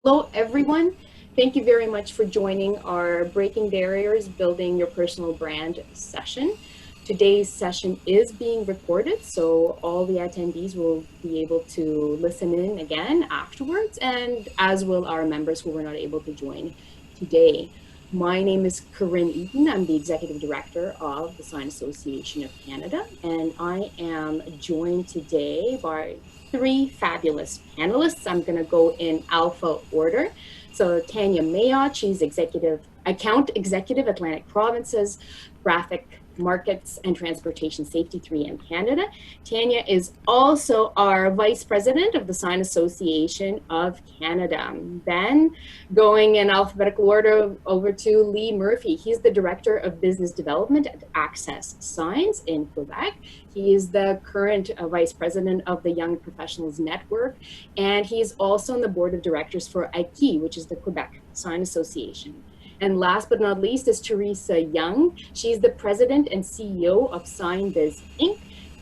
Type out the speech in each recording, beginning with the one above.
Hello, everyone. Thank you very much for joining our Breaking Barriers, Building Your Personal Brand session. Today's session is being recorded, so all the attendees will be able to listen in again afterwards, and as will our members who were not able to join today. My name is Corinne Eaton. I'm the Executive Director of the Sign Association of Canada, and I am joined today by three fabulous panelists. I'm going to go in alpha order. So Tanya Mayotte, she's account executive, Atlantic Provinces, graphic markets and transportation safety 3M Canada. Tanya is also our vice president of the Sign Association of Canada. Then going in alphabetical order over to Lee Murphy. He's the director of business development at Access Signs in Quebec. He is the current vice president of the Young Professionals Network, and he is also on the board of directors for IKEA, which is the Quebec Sign Association. And last but not least is Teresa Young. She's the president and CEO of SignBiz Inc.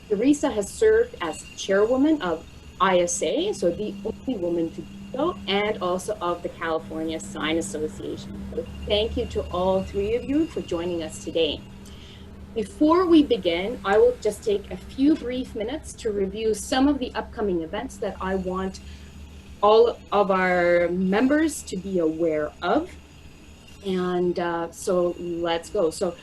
Teresa has served as chairwoman of ISA, so the only woman to do so, and also of the California Sign Association. So thank you to all three of you for joining us today. Before we begin, I will just take a few brief minutes to review some of the upcoming events that I want all of our members to be aware of. And so let's go. So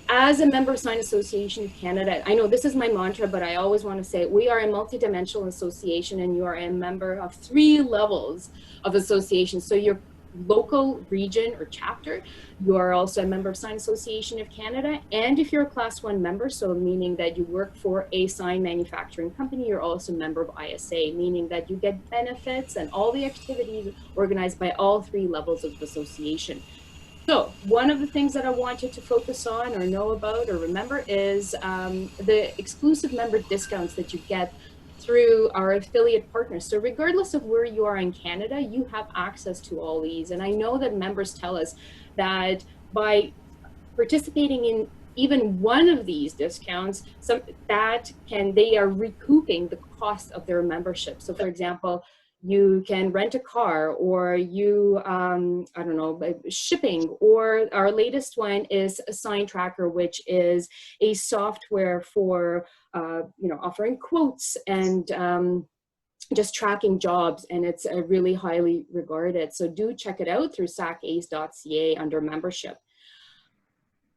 as a member of Sign Association of Canada, I know this is my mantra, but I always want to say we are a multidimensional association and you are a member of 3 levels of association. So you're local, region, or chapter. You are also a member of Sign Association of Canada. And if you're a Class 1 member, so meaning that you work for a sign manufacturing company, you're also a member of ISA, meaning that you get benefits and all the activities organized by all 3 levels of the association. So one of the things that I want you to focus on or know about or remember is the exclusive member discounts that you get through our affiliate partners. So regardless of where you are in Canada, you have access to all these. And I know that members tell us that by participating in even one of these discounts, they are recouping the cost of their membership. So for example, you can rent a car, or I don't know, shipping, or our latest one is a Sign Tracker, which is a software for, offering quotes and just tracking jobs, and it's really highly regarded. So do check it out through sacace.ca under membership.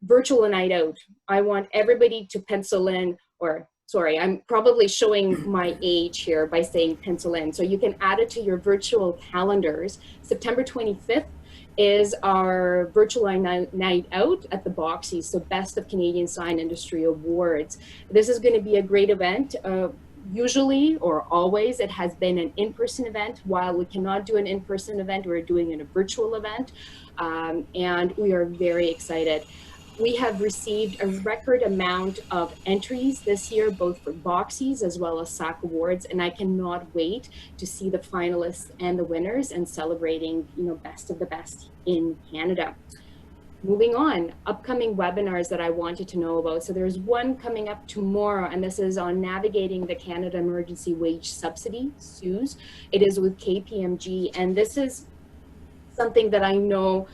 Virtual night out. I want everybody to pencil in, or sorry, I'm probably showing my age here by saying pencil in. So you can add it to your virtual calendars. September 25th is our virtual night out at the Boxy, so Best of Canadian Sign Industry Awards. This is going to be a great event. Usually or always it has been an in-person event. While we cannot do an in-person event, we're doing it a virtual event, and we are very excited. We have received a record amount of entries this year, both for Boxies as well as SAC Awards, and I cannot wait to see the finalists and the winners and celebrating, best of the best in Canada. Moving on, upcoming webinars that I wanted to know about. So there's one coming up tomorrow, and this is on navigating the Canada Emergency Wage Subsidy, CEWS. It is with KPMG, and this is something that I know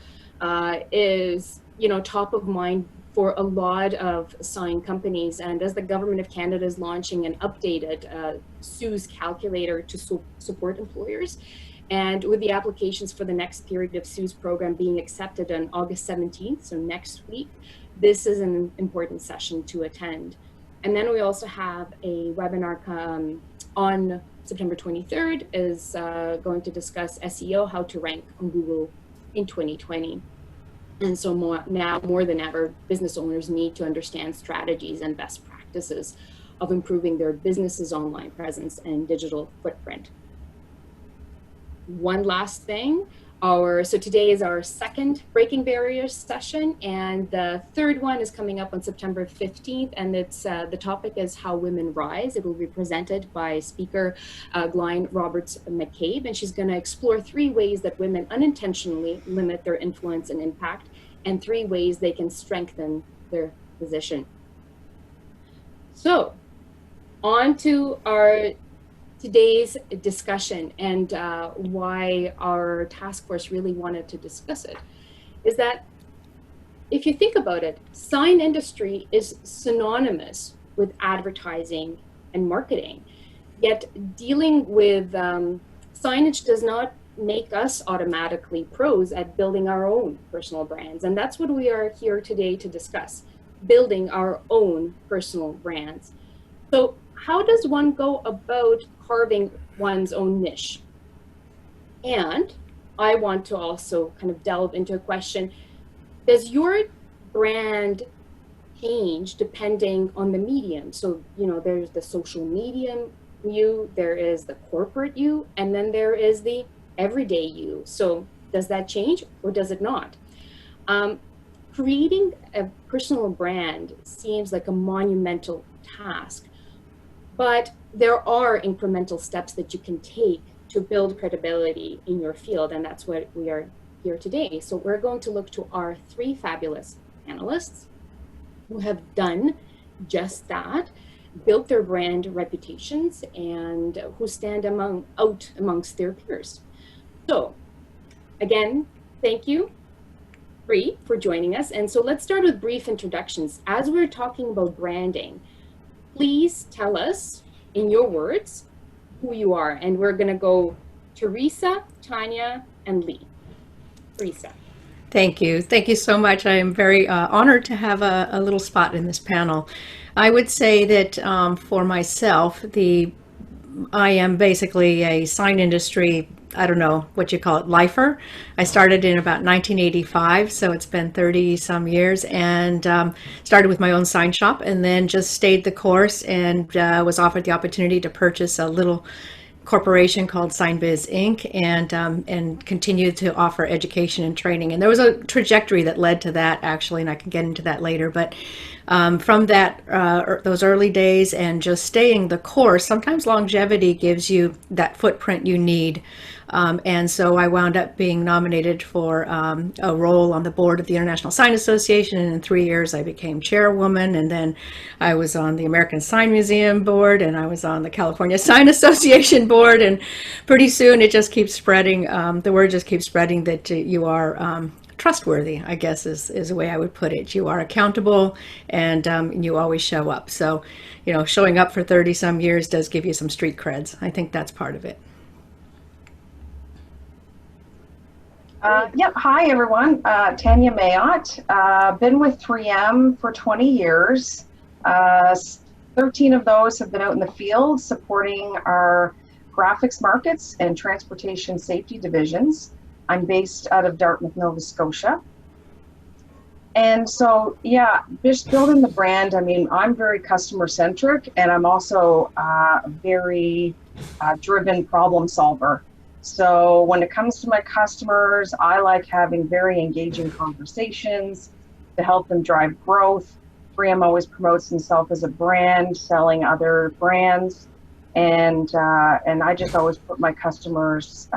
is top of mind for a lot of sign companies. And as the government of Canada is launching an updated CEWS calculator to support employers, and with the applications for the next period of CEWS program being accepted on August 17th, so next week, this is an important session to attend. And then we also have a webinar on September 23rd is going to discuss SEO, how to rank on Google in 2020. And so now more than ever, business owners need to understand strategies and best practices of improving their business's online presence and digital footprint. One last thing, so today is our second Breaking Barriers session, and the third one is coming up on September 15th, and it's the topic is How Women Rise. It will be presented by speaker Glyne Roberts McCabe, and she's going to explore 3 ways that women unintentionally limit their influence and impact, and 3 ways they can strengthen their position. So on to our today's discussion and why our task force really wanted to discuss it is that if you think about it, sign industry is synonymous with advertising and marketing. Yet dealing with signage does not make us automatically pros at building our own personal brands. And that's what we are here today to discuss, building our own personal brands. So how does one go about carving one's own niche? And I want to also kind of delve into a question, does your brand change depending on the medium? So, you know, there's the social medium you, there is the corporate you, and then there is the everyday you. So does that change or does it not? Creating a personal brand seems like a monumental task, but there are incremental steps that you can take to build credibility in your field, and that's what we are here today. So we're going to look to our three fabulous panelists who have done just that, built their brand reputations, and who stand out amongst their peers. So again, thank you, Bree, for joining us. And so let's start with brief introductions. As we're talking about branding, please tell us in your words who you are. And we're going to go Teresa, Tanya, and Lee. Teresa. Thank you. Thank you so much. I am very honored to have a little spot in this panel. I would say that for myself, I am basically a sign industry, I don't know what you call it, lifer. I started in about 1985, so it's been 30 some years, and started with my own sign shop and then just stayed the course and was offered the opportunity to purchase a little corporation called SignBiz Inc. and continued to offer education and training. And there was a trajectory that led to that, actually, and I can get into that later. But from those early days and just staying the course, sometimes longevity gives you that footprint you need. And so I wound up being nominated for a role on the board of the International Sign Association, and in 3 years I became chairwoman, and then I was on the American Sign Museum board, and I was on the California Sign Association board, and pretty soon it just keeps spreading, the word just keeps spreading that you are trustworthy, I guess is the way I would put it. You are accountable, and you always show up. So, you know, showing up for 30 some years does give you some street creds. I think that's part of it. Yep. Hi, everyone. Tanya Mayotte. Been with 3M for 20 years. 13 of those have been out in the field supporting our graphics markets and transportation safety divisions. I'm based out of Dartmouth, Nova Scotia. And so, yeah, just building the brand, I mean, I'm very customer centric, and I'm also a very driven problem solver. So when it comes to my customers, I like having very engaging conversations to help them drive growth. 3M always promotes himself as a brand, selling other brands, and I just always put my customers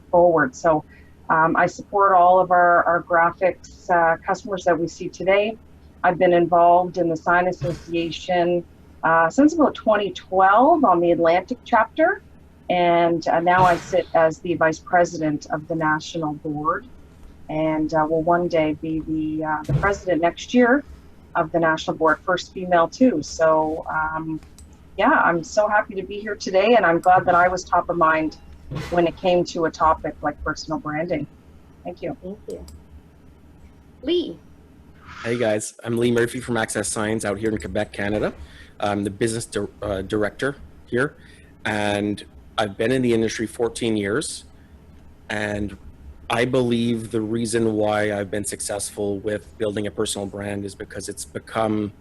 forward. So I support all of our graphics customers that we see today. I've been involved in the Sign Association since about 2012 on the Atlantic chapter. And now I sit as the vice president of the national board, and will one day be the president next year of the national board, first female too. So yeah, I'm so happy to be here today, and I'm glad that I was top of mind when it came to a topic like personal branding. Thank you. Thank you. Lee. Hey guys, I'm Lee Murphy from Access Signs out here in Quebec, Canada. I'm the business director here, and I've been in the industry 14 years, and I believe the reason why I've been successful with building a personal brand is because it's become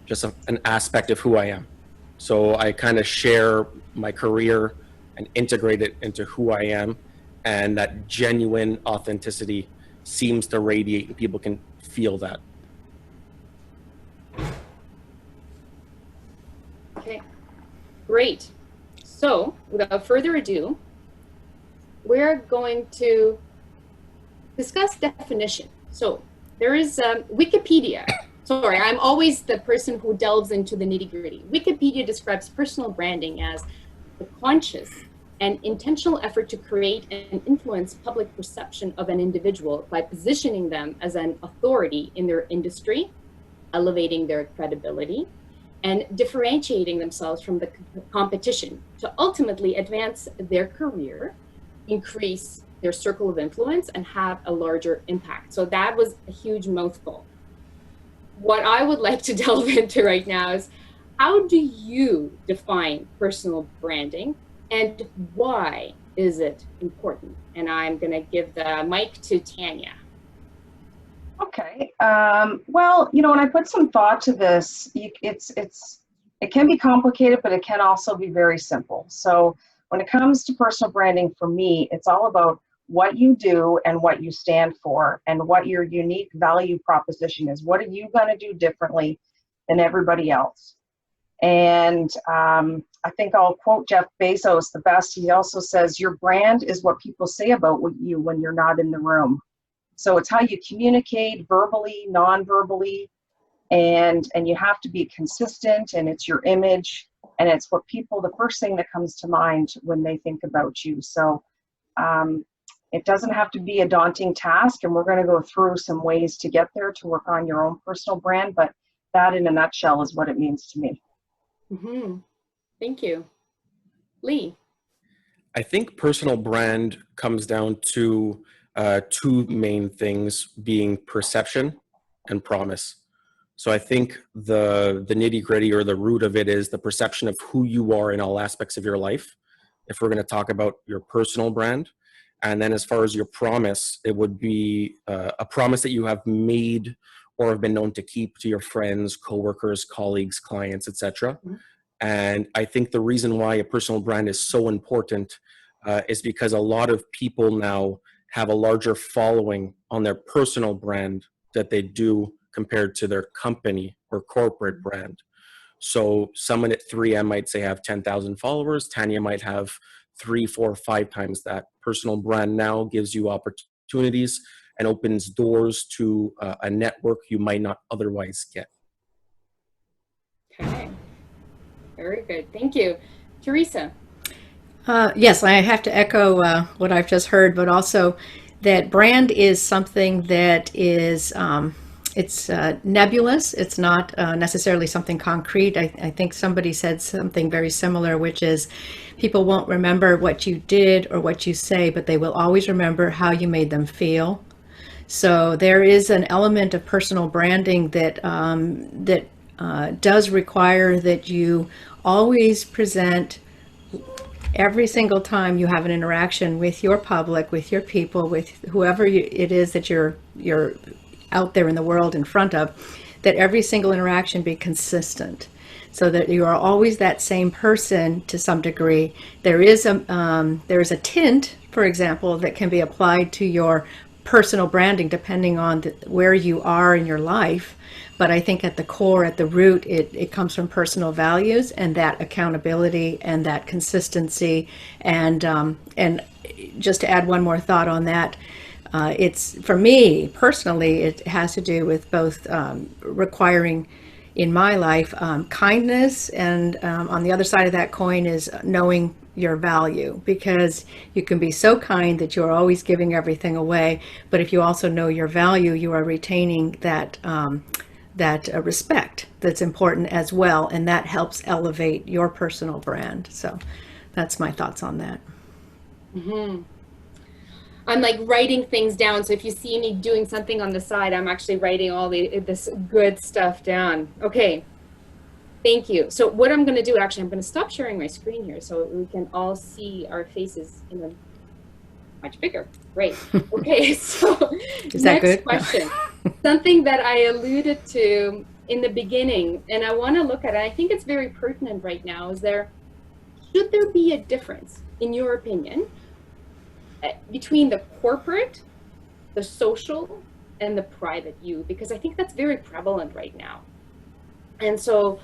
just an aspect of who I am. So I kind of share my career and integrate it into who I am, and that genuine authenticity seems to radiate, and people can feel that. Okay, great. So, without further ado, we're going to discuss definition. So, there is Wikipedia. Sorry, I'm always the person who delves into the nitty-gritty. Wikipedia describes personal branding as the conscious and intentional effort to create and influence public perception of an individual by positioning them as an authority in their industry, elevating their credibility, and differentiating themselves from the competition to ultimately advance their career, increase their circle of influence, and have a larger impact. So that was a huge mouthful. What I would like to delve into right now is, how do you define personal branding and why is it important? And I'm going to give the mic to Tanya. Okay. Well, when I put some thought to this, it can be complicated, but it can also be very simple. So when it comes to personal branding, for me, it's all about what you do and what you stand for and what your unique value proposition is. What are you going to do differently than everybody else? And I think I'll quote Jeff Bezos the best. He also says, your brand is what people say about you when you're not in the room. So it's how you communicate verbally, non-verbally, and you have to be consistent, and it's your image, and it's what people, the first thing that comes to mind when they think about you. So it doesn't have to be a daunting task, and we're going to go through some ways to get there to work on your own personal brand, but that in a nutshell is what it means to me. Mm-hmm. Thank you. Lee. I think personal brand comes down to two main things, being perception and promise. So I think the nitty gritty or the root of it is the perception of who you are in all aspects of your life, if we're going to talk about your personal brand. And then as far as your promise, it would be a promise that you have made or have been known to keep to your friends, coworkers, colleagues, clients, etc. Mm-hmm. And I think the reason why a personal brand is so important is because a lot of people now have a larger following on their personal brand that they do compared to their company or corporate brand. So someone at 3M might say have 10,000 followers. Tanya might have 3, 4, 5 times that. Personal brand now gives you opportunities and opens doors to a network you might not otherwise get. Okay, very good. Thank you. Teresa. Yes, I have to echo what I've just heard, but also that brand is something that is, it's nebulous. It's not necessarily something concrete. I think somebody said something very similar, which is people won't remember what you did or what you say, but they will always remember how you made them feel. So there is an element of personal branding that does require that you always present, every single time you have an interaction with your public, with your people, with whoever it is that you're out there in the world in front of, that every single interaction be consistent, so that you are always that same person to some degree. There is a tint, for example, that can be applied to your personal branding depending on where you are in your life. But I think at the core, at the root, it comes from personal values and that accountability and that consistency. And just to add one more thought on that, it's, for me personally, it has to do with both requiring in my life kindness, and on the other side of that coin is knowing your value, because you can be so kind that you're always giving everything away, but if you also know your value, you are retaining that respect that's important as well, and that helps elevate your personal brand. So that's my thoughts on that. Mm-hmm. I'm like writing things down, so if you see me doing something on the side, I'm actually writing all this good stuff down. Okay, thank you. So what I'm going to do, actually, I'm going to stop sharing my screen here so we can all see our faces in a much bigger. Great. Okay, so Is that next good? question. Something that I alluded to in the beginning, and I want to look at it, I think it's very pertinent right now, is should there be a difference, in your opinion, between the corporate, the social, and the private you? Because I think that's very prevalent right now. And so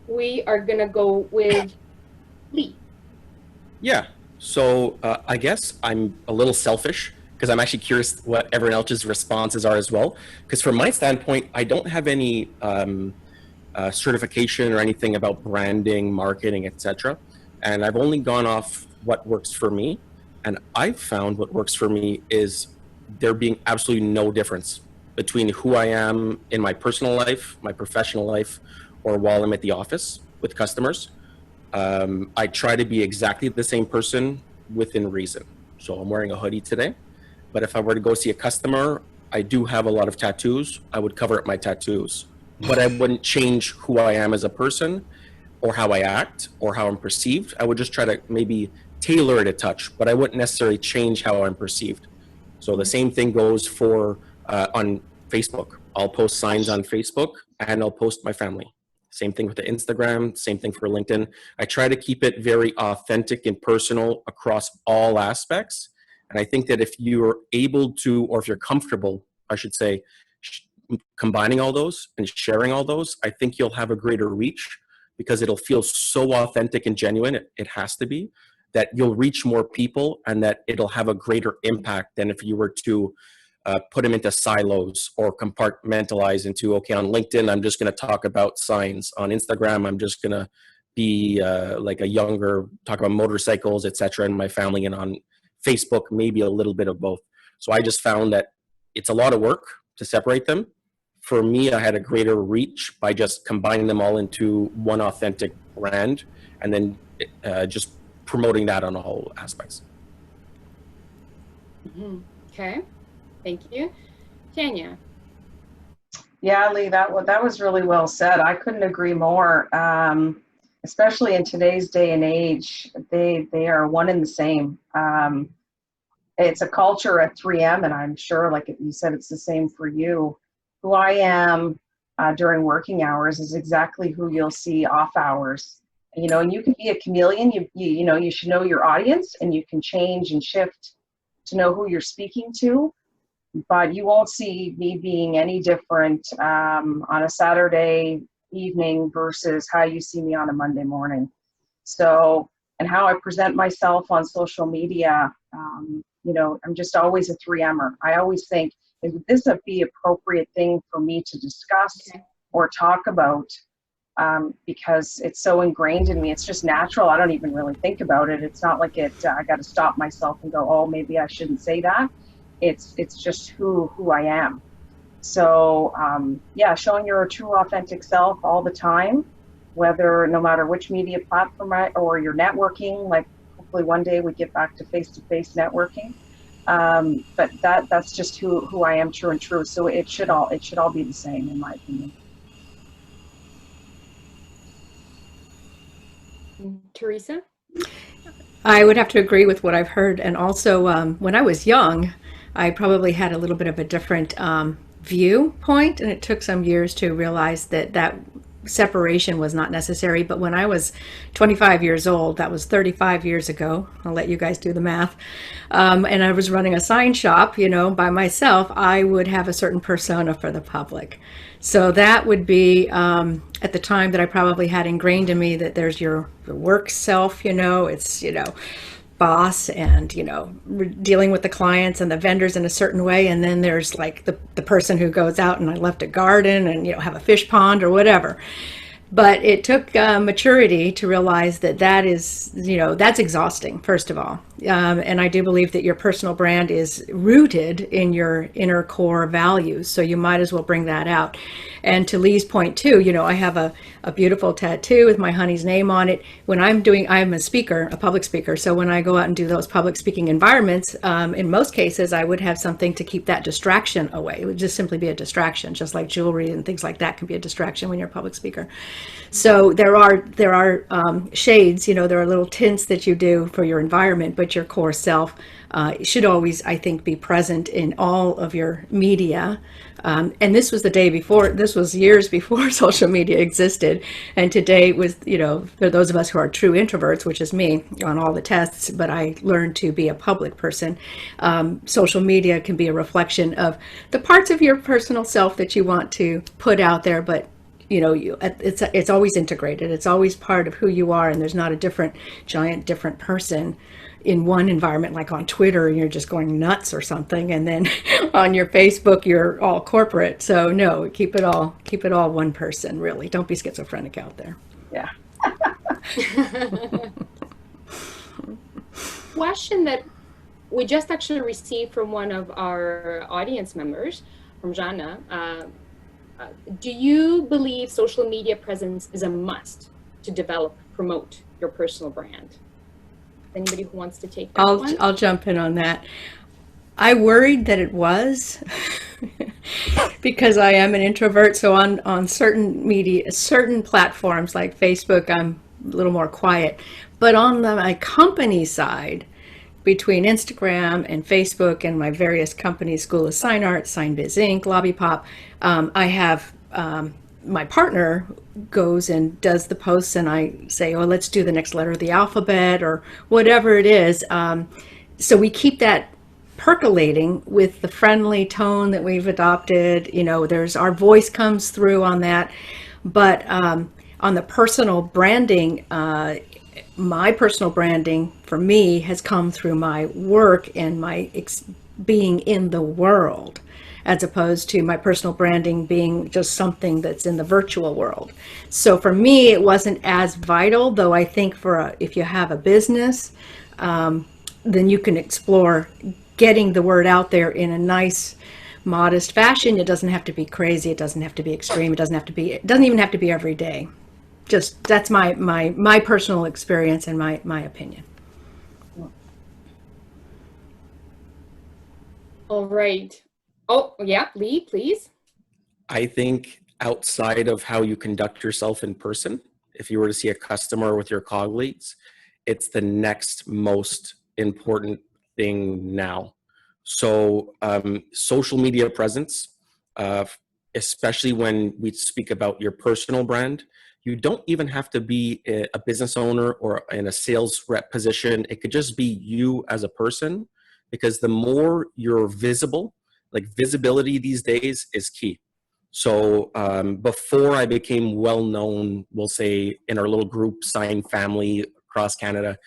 we are going to go with Lee. Yeah, so I guess I'm a little selfish because I'm actually curious what everyone else's responses are as well. Because from my standpoint, I don't have any certification or anything about branding, marketing, etc. And I've only gone off what works for me. And I've found what works for me is there being absolutely no difference between who I am in my personal life, my professional life, or while I'm at the office with customers. I try to be exactly the same person within reason. So I'm wearing a hoodie today, but if I were to go see a customer, I do have a lot of tattoos. I would cover up my tattoos, but I wouldn't change who I am as a person or how I act or how I'm perceived. I would just try to maybe tailor it a touch, but I wouldn't necessarily change how I'm perceived. So the same thing goes for on Facebook. I'll post signs on Facebook and I'll post my family. Same thing with the Instagram, same thing for LinkedIn. I try to keep it very authentic and personal across all aspects. And I think that if you're able to, or if you're comfortable, I should say, combining all those and sharing all those, I think you'll have a greater reach because it'll feel so authentic and genuine. It has to be that you'll reach more people and that it'll have a greater impact than if you were to put them into silos or compartmentalize into, okay, on LinkedIn, I'm just going to talk about signs. On Instagram, I'm just going to be like a younger, talk about motorcycles, etc., and my family. And on Facebook, maybe a little bit of both. So I just found that it's a lot of work to separate them. For me, I had a greater reach by just combining them all into one authentic brand and then just promoting that on all aspects. Okay, thank you. Tanya. Yeah, Lee, that was really well said. I couldn't agree more. Especially in today's day and age, they are one and the same. It's a culture at 3M, and I'm sure, like you said, it's the same for you. Who I am during working hours is exactly who you'll see off hours. You know, and you can be a chameleon. You know, you should know your audience, and you can change and shift to know who you're speaking to. But you won't see me being any different on a Saturday evening versus how you see me on a Monday morning. So, and how I present myself on social media, you know, I'm just always a 3M'er. I always think, would this be appropriate thing for me to discuss or talk about? Because it's so ingrained in me. It's just natural. I don't even really think about it. It's not like I got to stop myself and go, oh, maybe I shouldn't say that. It's just who I am. So yeah, showing your true authentic self all the time, no matter which media platform or you're networking, like hopefully one day we get back to face-to-face networking. But that's just who I am, true and true. So it should all be the same, in my opinion. Teresa? I would have to agree with what I've heard. And also, when I was young, I probably had a little bit of a different viewpoint, and it took some years to realize that separation was not necessary. But when I was 25 years old, that was 35 years ago, I'll let you guys do the math, and I was running a sign shop, you know, by myself, I would have a certain persona for the public. So that would be at the time that I probably had ingrained in me that there's your work self, you know, it's, you know, boss and, you know, dealing with the clients and the vendors in a certain way. And then there's like the person who goes out and I left a garden and, you know, have a fish pond or whatever. But it took maturity to realize that is, you know, that's exhausting, first of all. And I do believe that your personal brand is rooted in your inner core values. So you might as well bring that out. And to Lee's point too, you know, I have a beautiful tattoo with my honey's name on it. When I'm a speaker, a public speaker. So when I go out and do those public speaking environments, in most cases, I would have something to keep that distraction away. It would just simply be a distraction, just like jewelry and things like that can be a distraction when you're a public speaker. So there are shades, you know, there are little tints that you do for your environment, but your core self should always, I think, be present in all of your media. And this was this was years before social media existed. And today was, you know, for those of us who are true introverts, which is me on all the tests, but I learned to be a public person. Social media can be a reflection of the parts of your personal self that you want to put out there, but you know, it's always integrated. It's always part of who you are, and there's not a different person in one environment, like on Twitter, and you're just going nuts or something, and then on your Facebook, you're all corporate. So no, keep it all one person, really. Don't be schizophrenic out there. Yeah. question that we just actually received from one of our audience members, from Jana. Do you believe social media presence is a must to develop, promote your personal brand? Anybody who wants to take that one? I'll jump in on that. I worried that it was because I am an introvert. So on certain media, certain platforms like Facebook, I'm a little more quiet. But on my company side, between Instagram and Facebook and my various companies, School of Sign Art, SignBiz Inc., LobbyPop, I have my partner goes and does the posts, and I say, oh, let's do the next letter of the alphabet or whatever it is. So we keep that percolating with the friendly tone that we've adopted. You know, there's our voice comes through on that. But on the personal branding, my personal branding for me has come through my work and my being in the world, as opposed to my personal branding being just something that's in the virtual world. So for me, it wasn't as vital, though I think if you have a business, then you can explore getting the word out there in a nice, modest fashion. It doesn't have to be crazy. It doesn't have to be extreme. It doesn't even have to be every day. Just that's my personal experience and my opinion. All right. Oh, yeah, Lee, please. I think outside of how you conduct yourself in person, if you were to see a customer with your colleagues, it's the next most important thing now. So social media presence, especially when we speak about your personal brand, you don't even have to be a business owner or in a sales rep position. It could just be you as a person, because the more you're visible, like visibility these days is key. So before I became well known, we'll say in our little group Sign family across Canada,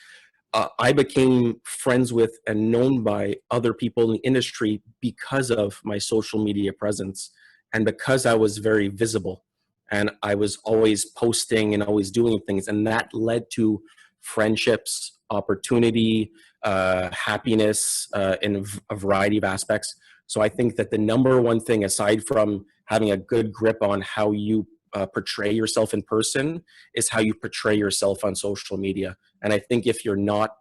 I became friends with and known by other people in the industry because of my social media presence and because I was very visible and I was always posting and always doing things, and that led to friendships, opportunity, happiness in a variety of aspects. So I think that the number one thing, aside from having a good grip on how you portray yourself in person, is how you portray yourself on social media. And I think if you're not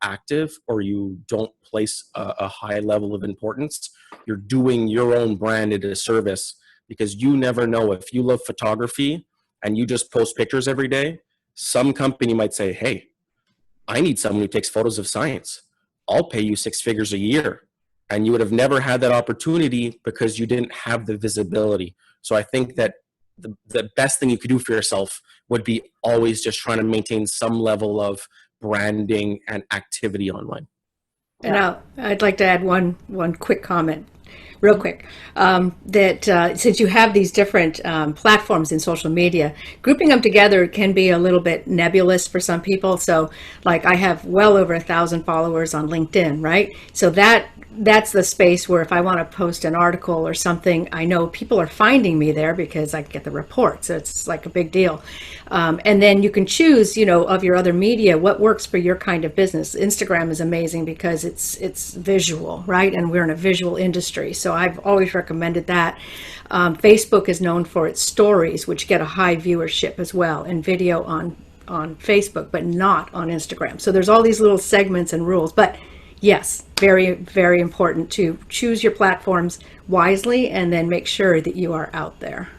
active or you don't place a high level of importance, you're doing your own brand a disservice, because you never know. If you love photography and you just post pictures every day, some company might say, hey, I need someone who takes photos of science. I'll pay you 6 figures a year. And you would have never had that opportunity because you didn't have the visibility. So I think that the best thing you could do for yourself would be always just trying to maintain some level of branding and activity online. And I'd like to add one quick comment, real quick, that since you have these different platforms in social media, grouping them together can be a little bit nebulous for some people. So like I have well over 1,000 followers on LinkedIn, right? So that's the space where if I want to post an article or something, I know people are finding me there because I get the reports. So it's like a big deal. And then you can choose, of your other media, what works for your kind of business. Instagram is amazing because it's visual, right? And we're in a visual industry. So I've always recommended that. Facebook is known for its stories, which get a high viewership as well, and video on Facebook, but not on Instagram. So there's all these little segments and rules. But yes, very, very important to choose your platforms wisely and then make sure that you are out there.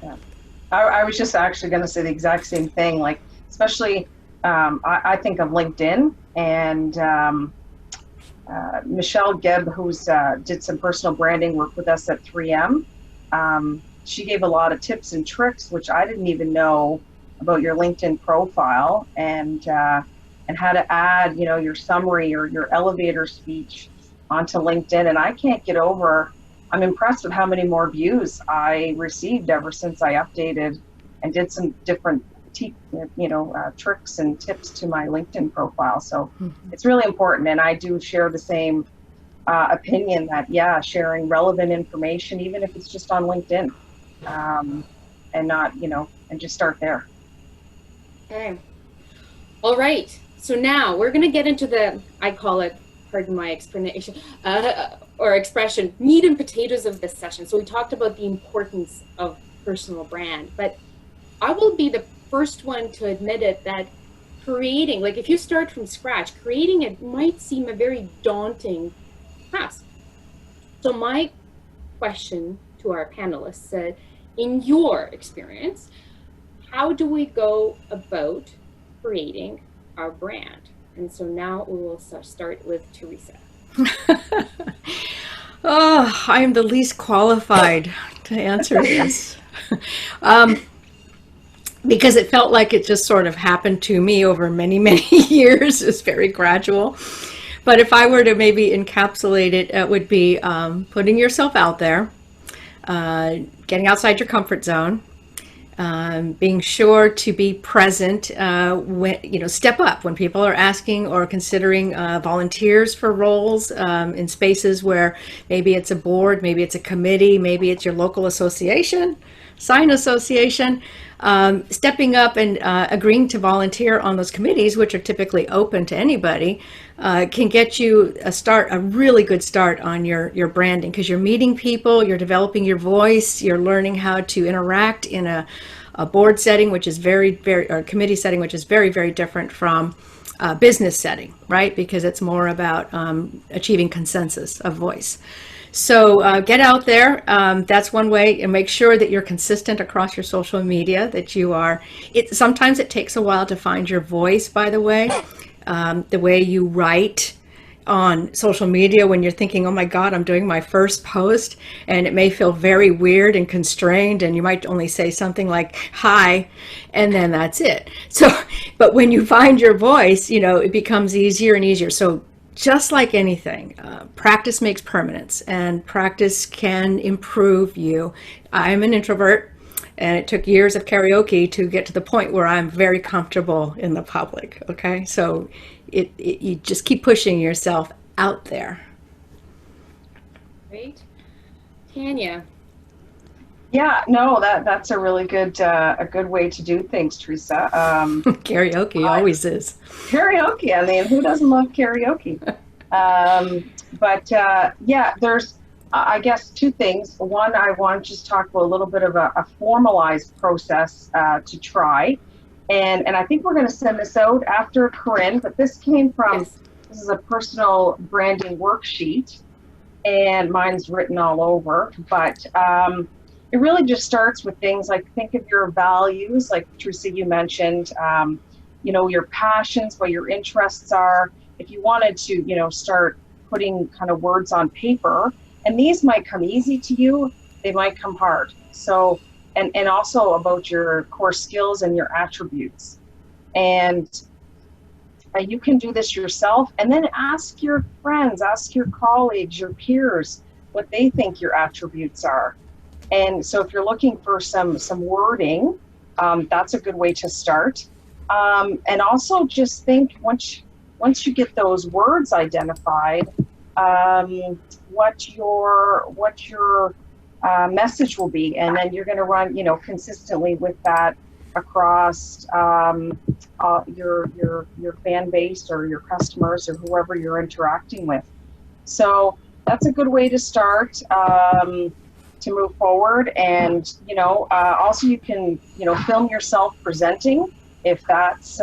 Yeah. I was just actually going to say the exact same thing, like, especially I think of LinkedIn and Michelle Gebb, who's did some personal branding work with us at 3M. She gave a lot of tips and tricks, which I didn't even know about your LinkedIn profile and how to add, your summary or your elevator speech onto LinkedIn. And I can't get over, I'm impressed with how many more views I received ever since I updated and did some different, tricks and tips to my LinkedIn profile. So it's really important. And I do share the same opinion that, sharing relevant information, even if it's just on LinkedIn, and not, and just start there. Okay. All right. So now we're going to get into the, I call it, pardon my explanation, or expression, meat and potatoes of this session. So we talked about the importance of personal brand, but I will be the first one to admit it that creating, like if you start from scratch, creating it might seem a very daunting task. So my question to our panelists said, in your experience, how do we go about creating our brand? And so now we will start with Teresa. Oh, I am the least qualified to answer this. Because it felt like it just sort of happened to me over many, many years. It's very gradual. But if I were to maybe encapsulate it, it would be putting yourself out there, getting outside your comfort zone, being sure to be present when, step up when people are asking or considering volunteers for roles in spaces where maybe it's a board, maybe it's a committee, maybe it's your local association, sign association. Stepping up and agreeing to volunteer on those committees, which are typically open to anybody, can get you a really good start on your branding, because you're meeting people, you're developing your voice, you're learning how to interact in a board setting, which is or committee setting, which is very, very different from business setting, right? Because it's more about achieving consensus of voice. So get out there. That's one way, and make sure that you're consistent across your social media, that you are. Sometimes it takes a while to find your voice, by the way. The way you write on social media when you're thinking, oh my God, I'm doing my first post, and it may feel very weird and constrained, and you might only say something like, hi, and then that's it. So, but when you find your voice, it becomes easier and easier. So just like anything, practice makes permanence, and practice can improve you. I'm an introvert, and it took years of karaoke to get to the point where I'm very comfortable in the public. Okay, so you just keep pushing yourself out there. Great. Tanya. Yeah, no, that's a really good way to do things, Teresa. Karaoke always is. Karaoke, I mean, who doesn't love karaoke? Yeah, there's, I guess, two things. One, I want to just talk about a little bit of a formalized process to try. And I think we're going to send this out after Corinne, but this came from, Yes. This is a personal branding worksheet, and mine's written all over, but it really just starts with things like, think of your values, like Teresa, you mentioned, your passions, what your interests are. If you wanted to, start putting kind of words on paper, and these might come easy to you, they might come hard. So, and also about your core skills and your attributes. And you can do this yourself, and then ask your friends, ask your colleagues, your peers, what they think your attributes are. And so if you're looking for some wording, that's a good way to start. And also just think, once you get those words identified, what your message will be, and then you're going to run, consistently with that across your fan base or your customers or whoever you're interacting with. So that's a good way to start. To move forward, and also you can film yourself presenting if that's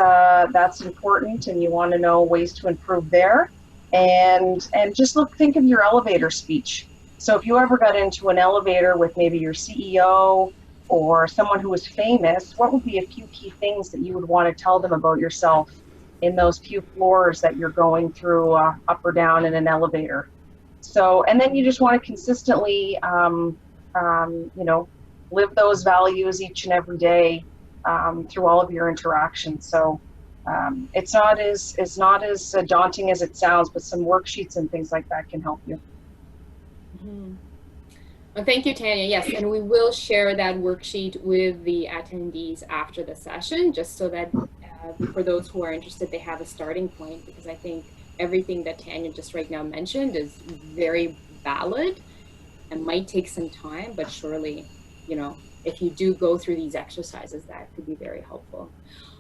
important, and you want to know ways to improve there, and just think of your elevator speech. So if you ever got into an elevator with maybe your CEO or someone who was famous, what would be a few key things that you would want to tell them about yourself in those few floors that you're going through, up or down in an elevator? So, and then you just want to consistently live those values each and every day through all of your interactions. So it's not as daunting as it sounds, but some worksheets and things like that can help you. Mm-hmm. Well, thank you, Tanya. Yes, and we will share that worksheet with the attendees after the session, just so that for those who are interested, they have a starting point, because I think everything that Tanya just right now mentioned is very valid and might take some time, but surely, if you do go through these exercises, that could be very helpful.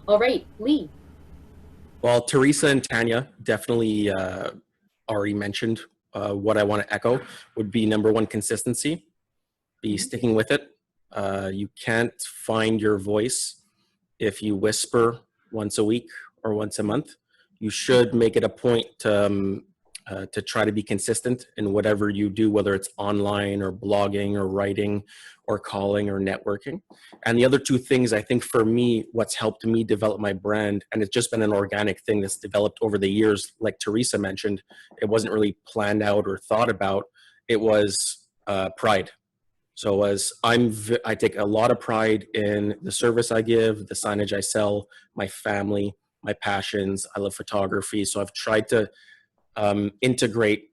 All right, Lee. Well, Teresa and Tanya definitely already mentioned what I want to echo would be number one, consistency, be sticking with it. You can't find your voice if you whisper once a week or once a month. You should make it a point to try to be consistent in whatever you do, whether it's online or blogging or writing or calling or networking. And the other two things, I think for me, what's helped me develop my brand, and it's just been an organic thing that's developed over the years, like Teresa mentioned, it wasn't really planned out or thought about. It was pride. So I take a lot of pride in the service I give, the signage I sell, my family, my passions. I love photography. So I've tried to integrate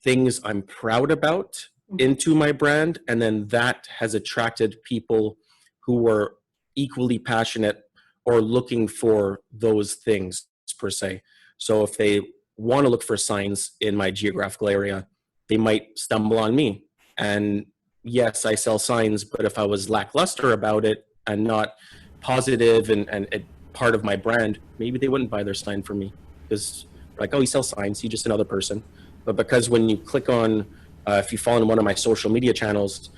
things I'm proud about into my brand. And then that has attracted people who were equally passionate or looking for those things per se. So if they want to look for signs in my geographical area, they might stumble on me. And yes, I sell signs, but if I was lackluster about it and not positive and part of my brand, maybe they wouldn't buy their sign from me because like, oh, he sells signs, he's just another person. But because when you click on, if you follow in one of my social media channels,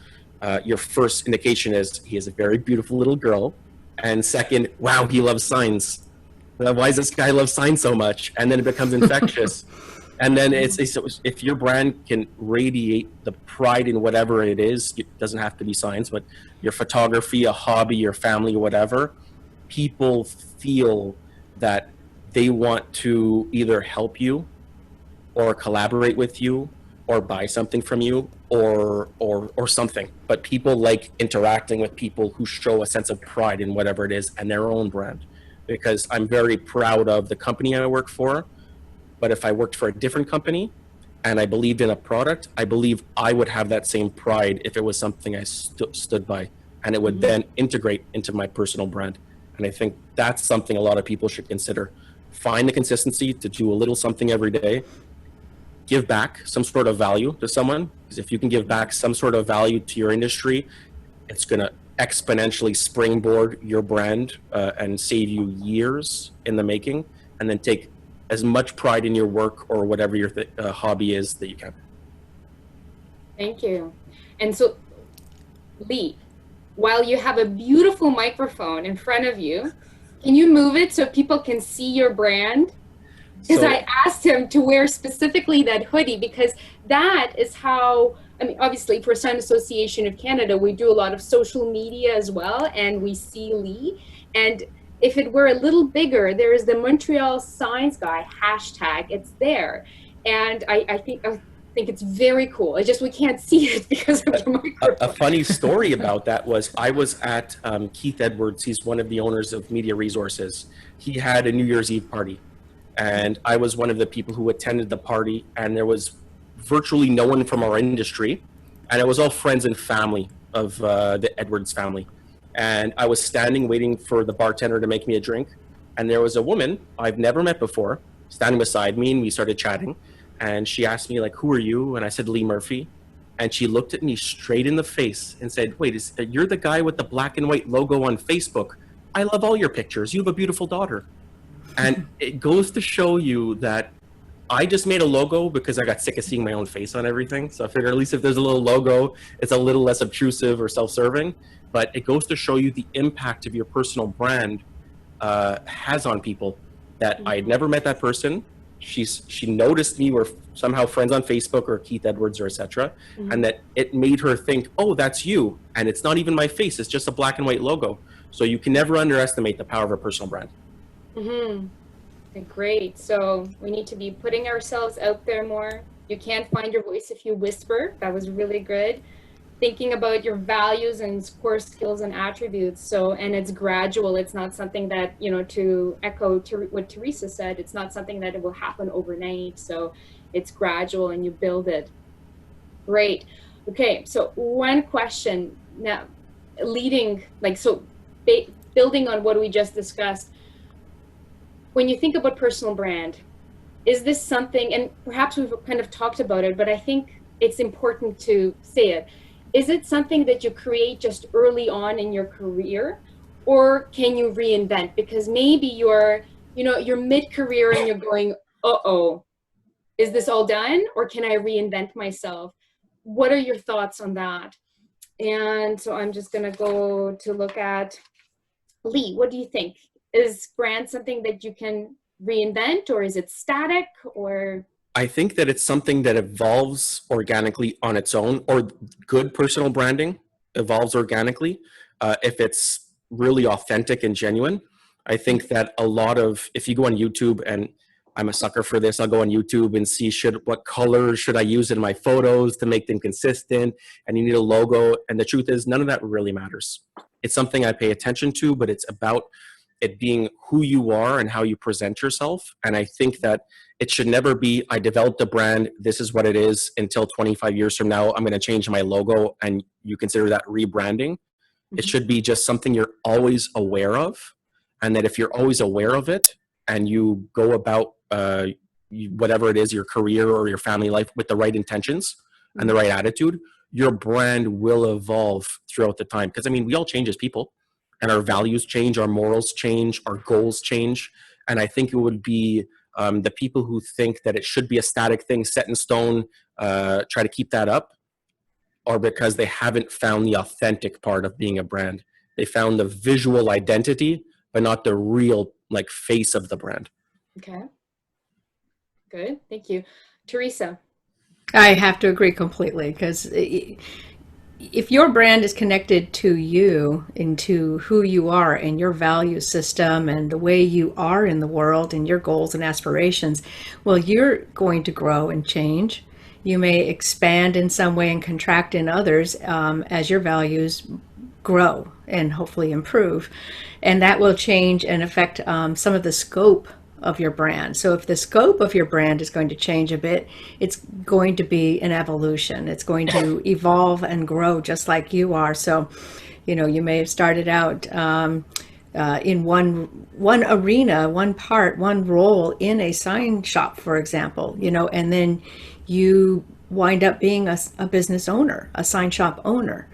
your first indication is he is a very beautiful little girl. And second, wow, he loves signs. Why does this guy love signs so much? And then it becomes infectious. And then it's if your brand can radiate the pride in whatever it is, it doesn't have to be signs, but your photography, a hobby, your family, whatever, people feel that they want to either help you or collaborate with you or buy something from you or something. But people like interacting with people who show a sense of pride in whatever it is and their own brand. Because I'm very proud of the company I work for. But if I worked for a different company and I believed in a product, I believe I would have that same pride if it was something I stood by. And it would then integrate into my personal brand. And I think that's something a lot of people should consider. Find the consistency to do a little something every day. Give back some sort of value to someone. Because if you can give back some sort of value to your industry, it's going to exponentially springboard your brand and save you years in the making. And then take as much pride in your work or whatever your hobby is that you can. Thank you. And so, Lee, while you have a beautiful microphone in front of you, can you move it so people can see your brand? Because I asked him to wear specifically that hoodie because that is how, I mean, obviously for Sign Association of Canada, we do a lot of social media as well, and we see Lee. And if it were a little bigger, there is the Montreal Signs Guy hashtag. It's there, and I think it's very cool. It's just we can't see it because of the microphone. A funny story about that was I was at Keith Edwards. He's one of the owners of Media Resources. He had a New Year's Eve party, and I was one of the people who attended the party. And there was virtually no one from our industry, and it was all friends and family of the Edwards family. And I was standing waiting for the bartender to make me a drink. And there was a woman I've never met before standing beside me, and we started chatting. And she asked me, like, who are you? And I said, Lee Murphy. And she looked at me straight in the face and said, wait, you're the guy with the black and white logo on Facebook. I love all your pictures. You have a beautiful daughter. And it goes to show you that I just made a logo because I got sick of seeing my own face on everything. So I figured at least if there's a little logo, it's a little less obtrusive or self-serving. But it goes to show you the impact of your personal brand has on people. That I had never met that person. She noticed me. We're somehow friends on Facebook or Keith Edwards or etc. And that it made her think, oh, that's you. And it's not even my face. It's just a black and white logo. So you can never underestimate the power of a personal brand. Great. So we need to be putting ourselves out there more. You can't find your voice if you whisper. That was really good. Thinking about your values and core skills and attributes. So, and it's gradual. It's not something that, you know, to echo what Teresa said, it's not something that it will happen overnight. So it's gradual and you build it. Great. Okay. So one question now, building on what we just discussed, when you think about personal brand, is this something, and perhaps we've kind of talked about it, but I think it's important to say it. Is it something that you create just early on in your career, or can you reinvent? Because maybe you're you're mid-career and you're going, uh-oh, is this all done, or can I reinvent myself? What are your thoughts on that? And so I'm just going to go to look at Lee. What do you think? Is brand something that you can reinvent, or is it static, or? I think that it's something that evolves organically on its own, or good personal branding evolves organically if it's really authentic and genuine. I think that a lot of, if you go on YouTube, and I'm a sucker for this, I'll go on YouTube and see what colors should I use in my photos to make them consistent, and you need a logo. And the truth is, none of that really matters. It's something I pay attention to, but it's about it being who you are and how you present yourself. And I think that it should never be, I developed a brand, this is what it is, until 25 years from now, I'm going to change my logo, and you consider that rebranding. It should be just something you're always aware of. And that if you're always aware of it and you go about whatever it is, your career or your family life, with the right intentions and the right attitude, your brand will evolve throughout the time. Because I mean, we all change as people, and our values change, our morals change, our goals change. And I think it would be the people who think that it should be a static thing set in stone, try to keep that up, or because they haven't found the authentic part of being a brand. They found the visual identity, but not the real face of the brand. Okay. Good. Thank you. Teresa. I have to agree completely, because if your brand is connected to you, into who you are and your value system and the way you are in the world and your goals and aspirations, well, you're going to grow and change. You may expand in some way and contract in others as your values grow and hopefully improve. And that will change and affect some of the scope of your brand. So if the scope of your brand is going to change a bit, it's going to be an evolution. It's going to evolve and grow just like you are. So, you may have started out in one arena, one part, one role in a sign shop, for example, and then you wind up being a business owner, a sign shop owner.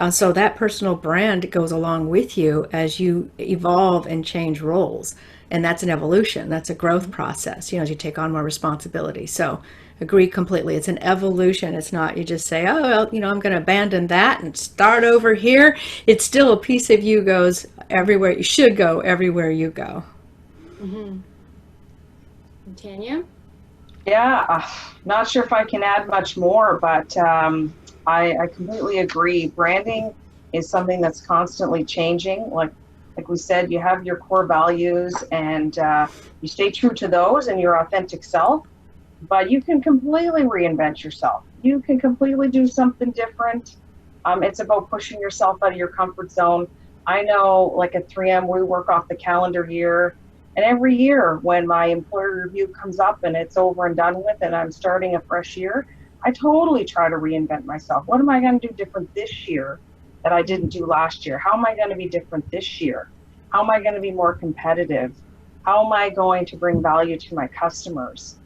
So that personal brand goes along with you as you evolve and change roles. And that's an evolution. That's a growth process, as you take on more responsibility. So agree completely. It's an evolution. It's not you just say, oh, well, I'm going to abandon that and start over here. It's still a piece of you goes everywhere. You should go everywhere you go. Mm-hmm. Tanya? Yeah, not sure if I can add much more, but I completely agree. Branding is something that's constantly changing. Like we said, you have your core values, and you stay true to those and your authentic self, but you can completely reinvent yourself. You can completely do something different. It's about pushing yourself out of your comfort zone. I know, like at 3M, we work off the calendar year. And every year when my employee review comes up and it's over and done with and I'm starting a fresh year, I totally try to reinvent myself. What am I going to do different this year that I didn't do last year? How am I going to be different this year? How am I going to be more competitive? How am I going to bring value to my customers?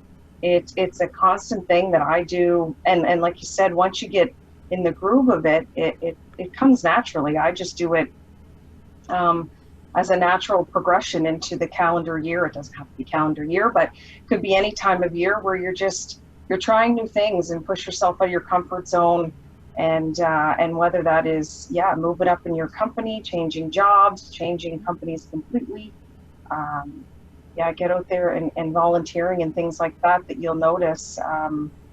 It's a constant thing that I do. And like you said, once you get in the groove of it, it comes naturally. I just do it as a natural progression into the calendar year. It doesn't have to be calendar year, but it could be any time of year where you're trying new things and push yourself out of your comfort zone. And whether that is, moving up in your company, changing jobs, changing companies completely. Get out there and volunteering and things like that you'll notice